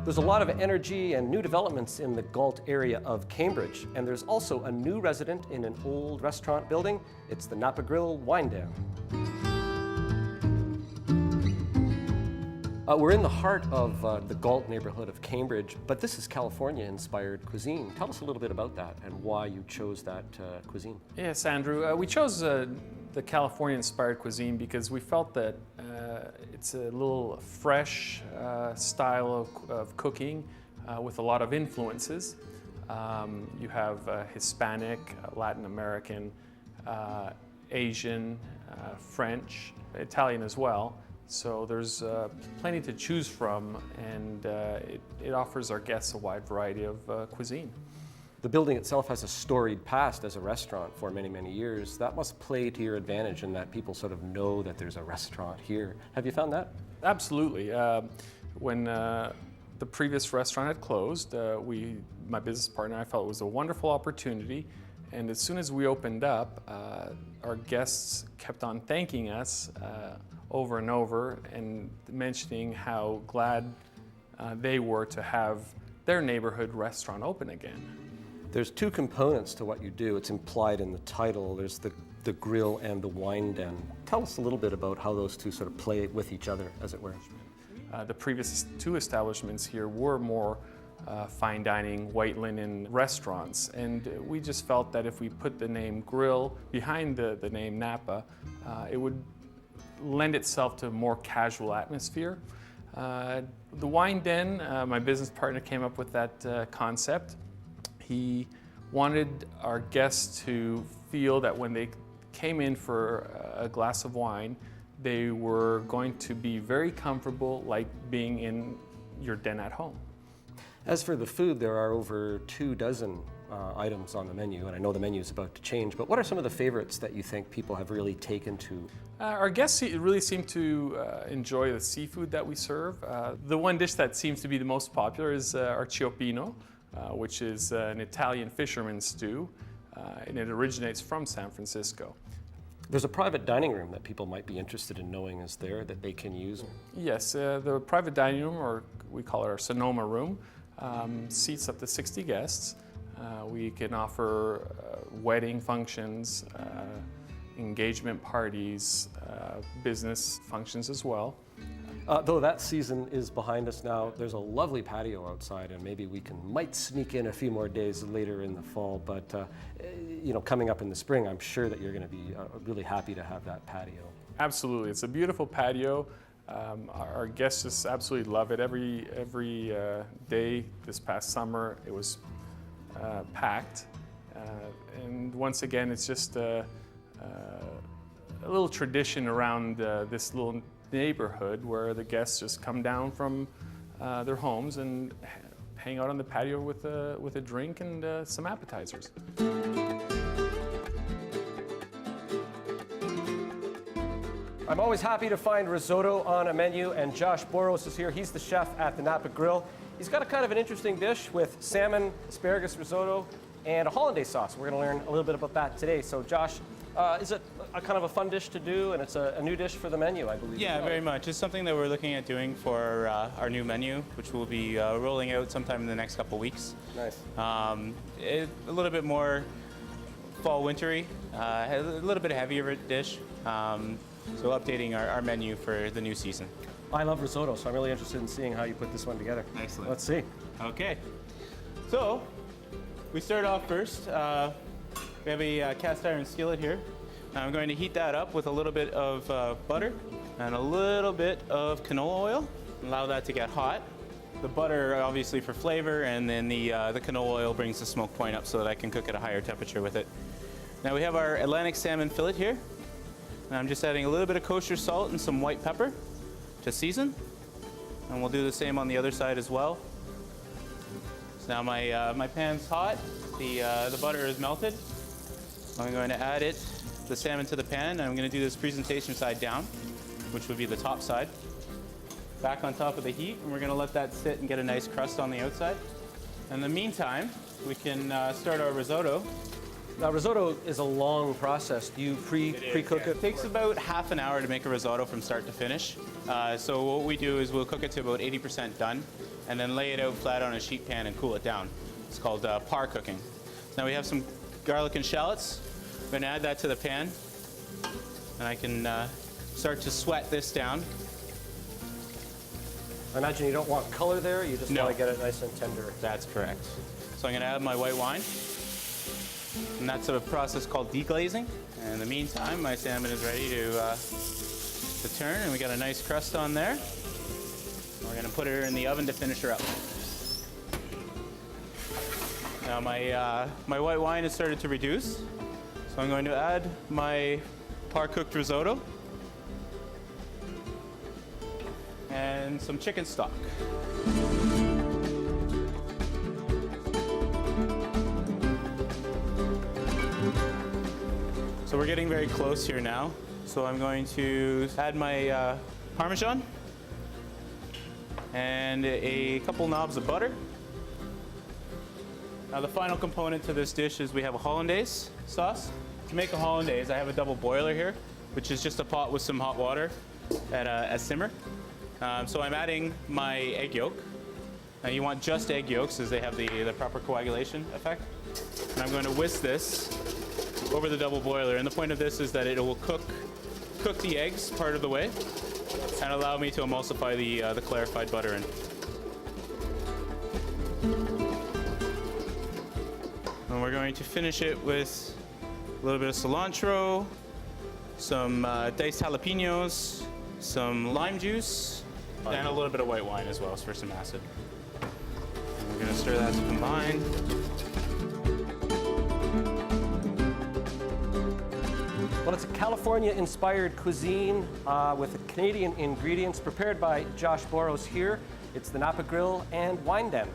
There's a lot of energy and new developments in the Galt area of Cambridge, and there's also a new resident in an old restaurant building. It's the Napa Grille wine den. We're in the heart of the Galt neighborhood of Cambridge, but this is California-inspired cuisine. Tell us a little bit about that and why you chose that cuisine. Yes, Andrew. We chose the California-inspired cuisine because we felt that it's a little fresh style of cooking with a lot of influences. You have Hispanic, Latin American, Asian, French, Italian as well. So there's plenty to choose from, and it offers our guests a wide variety of cuisine. The building itself has a storied past as a restaurant for many, many years. That must play to your advantage in that people sort of know that there's a restaurant here. Have you found that? Absolutely. When the previous restaurant had closed, my business partner and I felt it was a wonderful opportunity. And as soon as we opened up, our guests kept on thanking us over and over and mentioning how glad they were to have their neighborhood restaurant open again. There's two components to what you do. It's implied in the title. There's the grill and the wine den. Tell us a little bit about how those two sort of play with each other, as it were. The previous two establishments here were more fine dining, white linen restaurants, and we just felt that if we put the name Grill behind the name Napa, it would lend itself to a more casual atmosphere. The wine den, my business partner came up with that concept. He wanted our guests to feel that when they came in for a glass of wine, they were going to be very comfortable, like being in your den at home. As for the food, there are over 24 items on the menu, and I know the menu is about to change, but what are some of the favorites that you think people have really taken to? Our guests really seem to enjoy the seafood that we serve. The one dish that seems to be the most popular is our cioppino, which is an Italian fisherman's stew, and it originates from San Francisco. There's a private dining room that people might be interested in knowing is there that they can use. Yes, the private dining room, or we call it our Sonoma room, seats up to 60 guests. We can offer wedding functions, engagement parties, business functions as well. Though that season is behind us now, there's a lovely patio outside, and maybe we might sneak in a few more days later in the fall. But coming up in the spring, I'm sure that you're going to be really happy to have that patio. Absolutely, it's a beautiful patio. Our guests just absolutely love it. Every day this past summer, it was packed, and once again, it's just a little tradition around this little neighborhood where the guests just come down from their homes and hang out on the patio with a drink and some appetizers. I'm always happy to find risotto on a menu, and Josh Boros is here. He's the chef at the Napa Grill. He's got a kind of an interesting dish with salmon, asparagus risotto, and a hollandaise sauce. We're going to learn a little bit about that today. So Josh, is it a kind of a fun dish to do, and it's a new dish for the menu, I believe? Yeah, very much. It's something that we're looking at doing for our new menu, which we'll be rolling out sometime in the next couple weeks. Nice. A little bit more fall wintry, a little bit heavier dish. So updating our menu for the new season. I love risotto, so I'm really interested in seeing how you put this one together. Excellent. Let's see. Okay. So we start off first. We have a cast iron skillet here. I'm going to heat that up with a little bit of butter and a little bit of canola oil. Allow that to get hot. The butter obviously for flavor, and then the canola oil brings the smoke point up so that I can cook at a higher temperature with it. Now we have our Atlantic salmon fillet here. And I'm just adding a little bit of kosher salt and some white pepper to season. And we'll do the same on the other side as well. So now my pan's hot. The butter is melted. I'm going to add the salmon to the pan, and I'm going to do this presentation side down, which would be the top side. Back on top of the heat, and we're going to let that sit and get a nice crust on the outside. In the meantime, we can start our risotto. Now, risotto is a long process. Do you pre-cook it? It takes about half an hour to make a risotto from start to finish. So what we do is we'll cook it to about 80% done, and then lay it out flat on a sheet pan and cool it down. It's called par cooking. Now we have some garlic and shallots. I'm going to add that to the pan, and I can start to sweat this down. I imagine you don't want color there. You just No. want to get it nice and tender. That's correct. So I'm going to add my white wine, and that's a process called deglazing. And in the meantime, my salmon is ready to turn, and we got a nice crust on there. We're going to put her in the oven to finish her up. Now my white wine has started to reduce, so I'm going to add my par-cooked risotto and some chicken stock. So we're getting very close here now. So I'm going to add my Parmesan and a couple knobs of butter. Now the final component to this dish is we have a hollandaise sauce. To make a hollandaise, I have a double boiler here, which is just a pot with some hot water at a simmer. So I'm adding my egg yolk. Now you want just egg yolks as they have the proper coagulation effect. And I'm going to whisk this over the double boiler. And the point of this is that it will cook the eggs part of the way and allow me to emulsify the clarified butter in. And we're going to finish it with a little bit of cilantro, some diced jalapenos, some lime juice, and a little bit of white wine as well for some acid. And we're going to stir that to combine. Well, it's a California-inspired cuisine with Canadian ingredients prepared by Josh Boros here. It's the Napa Grill and Wine Den.